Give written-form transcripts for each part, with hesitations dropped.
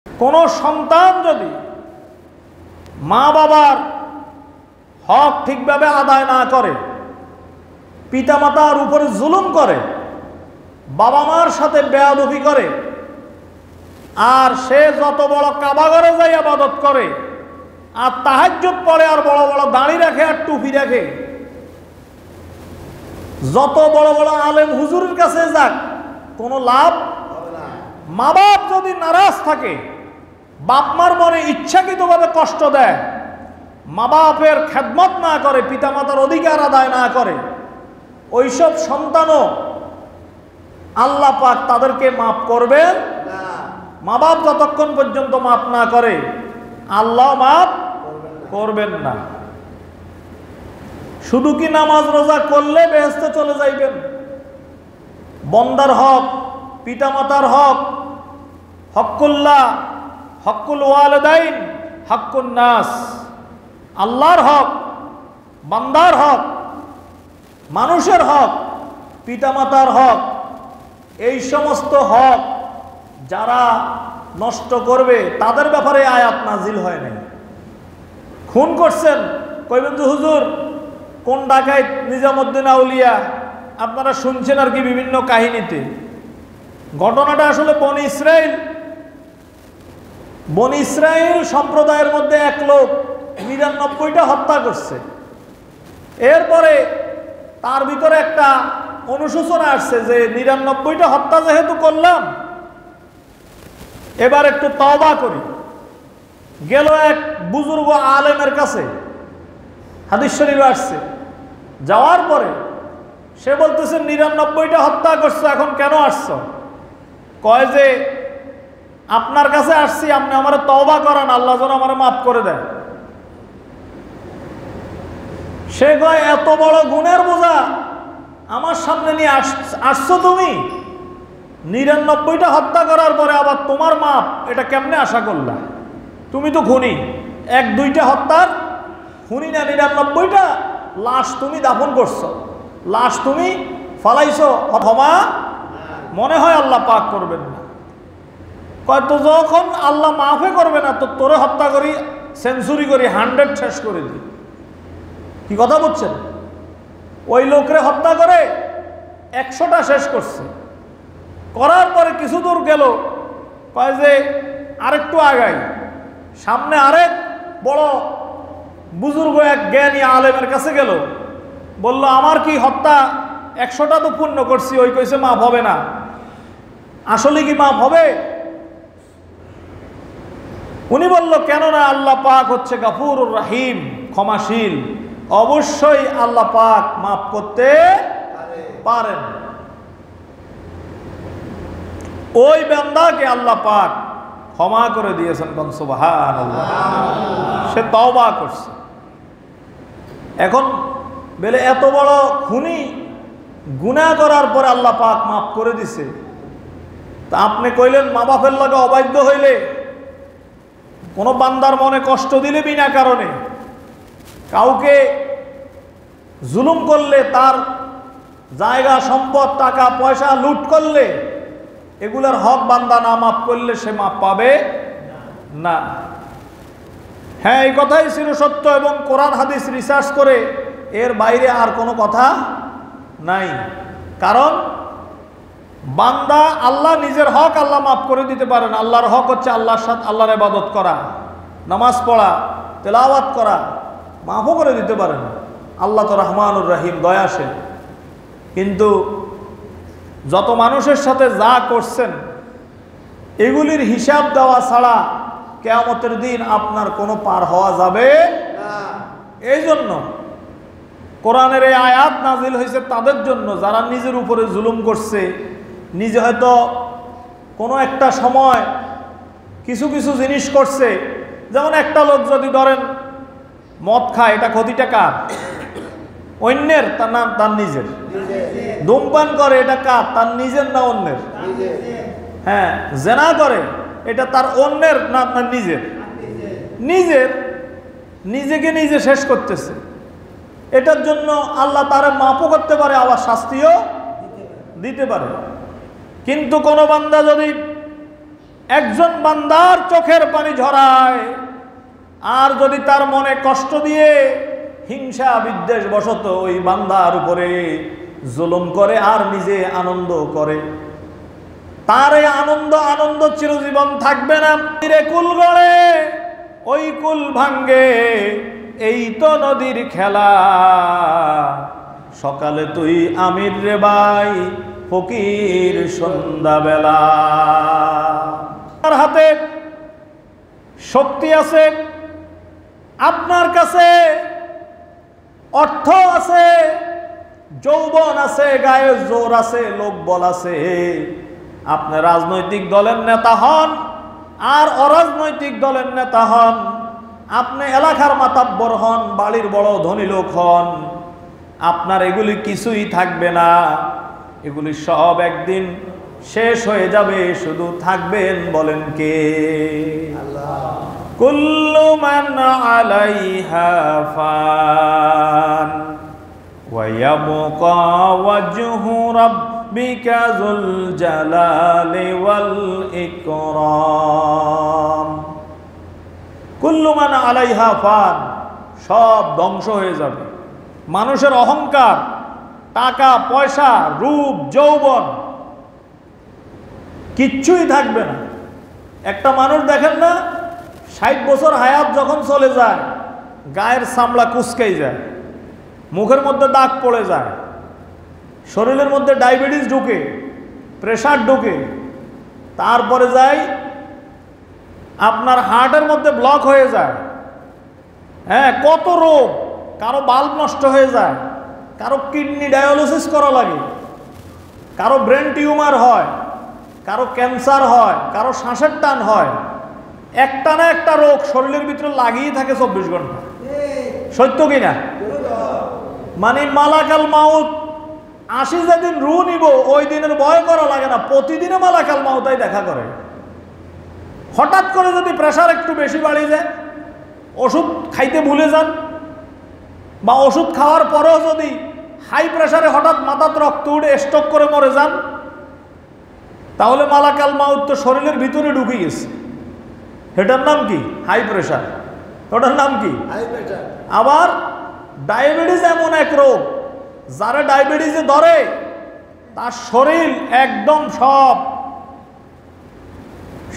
কোনো সন্তান যদি মা বাবার হক ঠিকভাবে আদায় না করে, পিতামাতার উপরে জুলুম করে, বাবা মার সাথে বেয়াদবি করে, আর সে যত বড় কাবাঘরে যাই ইবাদত করে, আর তাহাজ্জুদ পড়ে, আর বড় বড় দাড়ি রাখে আর টুপি রাখে, যত বড় বড় আলেম হুজুরের কাছে যাক, কোনো লাভ হবে না। মা বাপ যদি নারাজ থাকে, বাপ মার মনে ইচ্ছাকৃতভাবে কষ্ট দেয়, মা বাপের খেদমত না করে, পিতামাতার অধিকার আদায় না করে, ওইসব সন্তানও আল্লাহ পাক তাদেরকে মাফ করবেন না। মা বাপ যতক্ষণ পর্যন্ত মাফ না করে, আল্লাহ মাফ করবেন না। শুধু কি নামাজ রোজা করলে বেহেশতে চলে যাইবেন? বন্দার হক, পিতামাতার হক, হক্কুল্লাহ, হক্কুল ওয়ালিদাইন, হক্কুন নাস, আল্লাহর হক, বান্দার হক, মানুষের হক, পিতামাতার হক, এই সমস্ত হক যারা নষ্ট করবে তাদের ব্যাপারে আয়াত নাজিল হয় নাই। খুন করছেন, কইবেন তো হুজুর কোন ডাকাত নিজামুদ্দিন আউলিয়া, আপনারা শুনছেন আর কি বিভিন্ন কাহিনীতে। ঘটনাটা আসলে বনি ইসরাইল সম্প্রদায়ের মধ্যে এক লোক ৯৯টা হত্যা করছে। এরপরে তার ভিতরে একটা অনুশোচনা আসছে যে ৯৯টা হত্যা যেহেতু করলাম, এবার একটু তওবা করি। গেল এক বুজুর্গ আলেমের কাছে, হাদিস শরীফে আসছে। যাওয়ার পরে সে বলতেছে ৯৯টা হত্যা করছো, এখন কেন আসছো? কয় যে আপনার কাছে আসছি, আপনি আমার তওবা করান, আল্লাহ যেন আমার মাফ করে দেয়। সে কয় এত বড় গুণের বোঝা আমার সামনে নিয়ে আসছো তুমি, ৯৯টা হত্যা করার পরে আবার তোমার মাপ, এটা কেমনে আশা করলা? তুমি তো খুনি, ১-২টা হত্যার খুনি না, ৯৯টা লাশ তুমি দাফন করছো, লাশ তুমি ফালাইছো, অথবা মনে হয় আল্লাহ পাক করবেন না। কয় তো যখন আল্লাহ মাফে করবে না, তো তোরে হত্যা করি, সেঞ্চুরি করি, 100 শেষ করে দিই। কি কথা বলছেন? ওই লোকরে হত্যা করে ১০০টা শেষ করছে। করার পরে কিছু দূর গেল, কয় যে আরেকটু আগাই, সামনে আরেক বড় বুজুর্গ এক জ্ঞানী আলেমের কাছে গেল, বলল আমার কি হত্যা ১০০টা তো পূর্ণ করছি, ওই কইছে মাফ হবে না। আসলে কি মাফ হবে? উনি বলল কেন না, আল্লাহ পাক হচ্ছে গফুরুর রহিম, ক্ষমাশীল, অবশ্যই আল্লাহ পাক মাফ করতে পারেন। ওই বান্দাকে আল্লাহ পাক ক্ষমা করে দিয়েছেন, কোন সুবহানাল্লাহ। সে তওবা করছে। এখন বলে এত বড় খুনি গুনাহ করার পরে আল্লাহ পাক মাফ করে দিছে, তা আপনি কইলেন মা বাপের লাগে অবাধ্য হইলে, কোনো বান্দার মনে কষ্ট দিলে বিনা কারণে, কাউকে জুলুম করলে, তার জায়গা সম্পদ টাকা পয়সা লুট করলে, এগুলার হক বান্দা না মাফ করলে সে মাফ পাবে না। হ্যাঁ, এই কথাই ছিল সত্য, এবং কোরআন হাদিস রিসার্চ করে এর বাইরে আর কোনো কথা নাই। কারণ বান্দা, আল্লাহ নিজের হক আল্লাহ মাফ করে দিতে পারেন। আল্লাহর হক হচ্ছে আল্লাহর সাথে আল্লাহর ইবাদত করা, নামাজ পড়া, তেলাওয়াত করা, মাফও করে দিতে পারেন। আল্লাহ তো রহমানুর রহিম, দয়াশীল। কিন্তু যত মানুষের সাথে যা করছেন, এগুলির হিসাব দেওয়া ছাড়া কিয়ামতের দিন আপনার কোনো পার হওয়া যাবে না। এই জন্য কোরআনের এই আয়াত নাজিল হয়েছে তাদের জন্য, যারা নিজের উপরে জুলুম করছে। নিজে হয়তো কোনো একটা সময় কিছু কিছু জিনিস করছে, যেমন একটা লোক যদি ধরেন মদ খায়, এটা ক্ষতিটা কার? অন্যের, তার না তার নিজের। ধূমপান করে, এটা কার? তার নিজের না অন্যের? হ্যাঁ, জেনা করে, এটা তার অন্যের না তার নিজের? নিজের। নিজেকে নিজে শেষ করতেছে। এটার জন্য আল্লাহ তারে মাফও করতে পারে, আবার শাস্তিও দিতে পারে। কিন্তু কোনো বান্দা যদি একজন বান্দার চোখের পানি ঝরায়, আর যদি তার মনে কষ্ট দিয়ে হিংসা বিদ্বেষ বশত ওই বান্দার উপরে জুলুম করে আর নিজে আনন্দ করে, তার এই আনন্দ চিরজীবন থাকবে না। কুল গড়ে ওই কুল ভাঙ্গে, এই তো নদীর খেলা। সকালে তুই আমির রে ভাই, ফকির সন্ধ্যাবেলা। আপনার হাতে শক্তি আছে, আপনার কাছে অর্থ আছে, যৌবন আছে, গায়ে জোর আছে, লোকবল আছে। আপনি রাজনৈতিক দলের নেতা হন আর অরাজনৈতিক দলের নেতা হন, আপনি এলাকার মাতাব্বর হন, বাড়ির বড় ধনী লোক হন, আপনার এগুলি কিছুই থাকবে না। এগুলি সব একদিন শেষ হয়ে যাবে, শুধু থাকবেন বলেন কে? আল্লাহ। কুল্লু মান আলাইহা ফান ওয়া ইয়াবকা ওয়াজহু রাব্বিকা যুল জালালি ওয়াল ইকরাম। কুল্লু মান আলাইহা ফান, সব ধ্বংস হয়ে যাবে। মানুষের অহংকার, টাকা পয়সা, রূপ যৌবন কিচ্ছুই থাকবে না। একটা মানুষ দেখেন না, 60 বছর হায়াত যখন চলে যায়, গায়ের চামড়া কুচকাই যায়, মুখের মধ্যে দাগ পড়ে যায়, শরীরের মধ্যে ডায়াবেটিস ঢুকে, প্রেশার ঢুকে, তারপরে যায় আপনার হার্টের মধ্যে ব্লক হয়ে যায়। হ্যাঁ, কত রোগ, কারো বাল্ব নষ্ট হয়ে যায়, কারো কিডনি ডায়ালিসিস করা লাগে, কারো ব্রেন টিউমার হয়, কারো ক্যান্সার হয়, কারো শ্বাসের টান হয়। একটা না একটা রোগ শরীরের ভিতরে লাগিয়ে থাকে 24 ঘন্টা। সত্য কিনা? মানে মালাকাল মাউত, 80 যেদিন রু নিব ওই দিনের ভয় করা লাগে না, প্রতিদিনে মালাকাল মাউতাই দেখা করে। হঠাৎ করে যদি প্রেশার একটু বেশি বাড়িয়ে যায়, ওষুধ খাইতে ভুলে যান, বা ওষুধ খাওয়ার পরেও যদি হাই প্রেশারে হঠাৎ মাথার রক্ত উঠে স্ট্রোক করে মরে যান, তাহলে মালাকাল মাউত তো শরীরের ভিতরে ঢুকে গেছে। এটার নাম কি? High pressure. ওটার নাম কি? High pressure. আবার ডায়াবেটিস এমন এক রোগ, যারা ডায়াবেটিসে ধরে তার শরীর একদম সব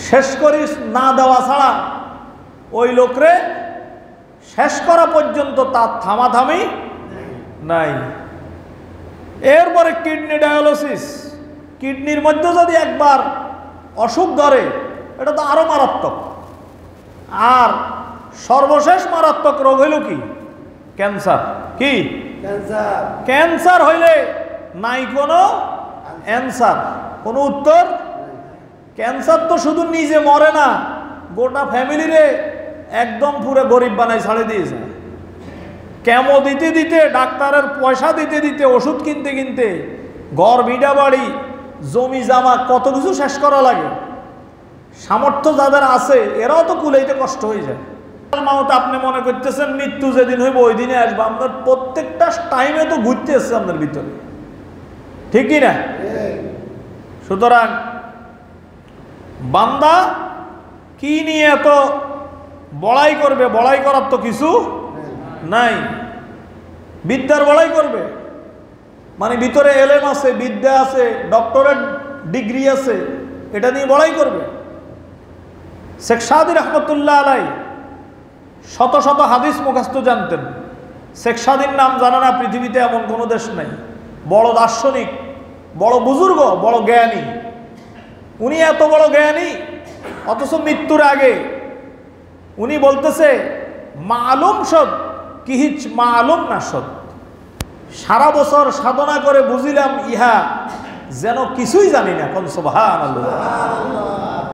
শেষ করিস না দেওয়া ছাড়া ওই লোকরে শেষ করা পর্যন্ত তার থামাথামি নাই। এরপরে কিডনি ডায়ালিসিস, কিডনির মধ্যে যদি একবার অসুখ ধরে, এটা তো আরো মারাত্মক। আর সর্বশেষ মারাত্মক রোগ হইল কি? ক্যান্সার। কি? ক্যান্সার। ক্যান্সার হইলে নাই কোনো অ্যান্সার, কোনো উত্তর। ক্যান্সার তো শুধু নিজে মরে না, গোটা ফ্যামিলিরে একদম পুরো গরিব বানাই ছাড়ে দিয়েছে। কেমো দিতে দিতে, ডাক্তারের পয়সা দিতে দিতে, ওষুধ কিনতে কিনতে, ঘর ভিটা বাড়ি, জমি জামা কত কিছু শেষ করা লাগে। সামর্থ্য যাদের আছে এরাও তো কুলাইতে কষ্ট হয়ে যায়। মাউত আপনি মনে করতেছেন মৃত্যু যেদিন হইব ওই দিনে আসবে, আপনার প্রত্যেকটা টাইমে তো ঘুরতে আসছে আপনার ভিতরে, ঠিক কি না? সুতরাং বান্দা কি নিয়ে এত বড়াই করবে? বড়াই করার তো কিছু নাই। বিদ্যার বড়াই করবে মানে ভিতরে এলেম আছে, বিদ্যা আছে, ডক্টরেট ডিগ্রি আছে, এটা নিয়ে বড়াই করবে। শেখ সাদি রহমতুল্লাহ আলাই শত শত হাদিস মুখস্থ জানতেন। শেখ সাদির নাম জানা না পৃথিবীতে এমন কোনো দেশ নাই। বড় দার্শনিক, বড় বুজুর্গ, বড় জ্ঞানী। উনি এত বড় জ্ঞানী, অথচ মৃত্যুর আগে উনি বলতেছে মালুম সদ কিহিচ মালুম না সদ। সারা বছর সাধনা করে বুঝিলাম ইহা যেন কিছুই জানি না। কোন সুবহানাল্লাহ।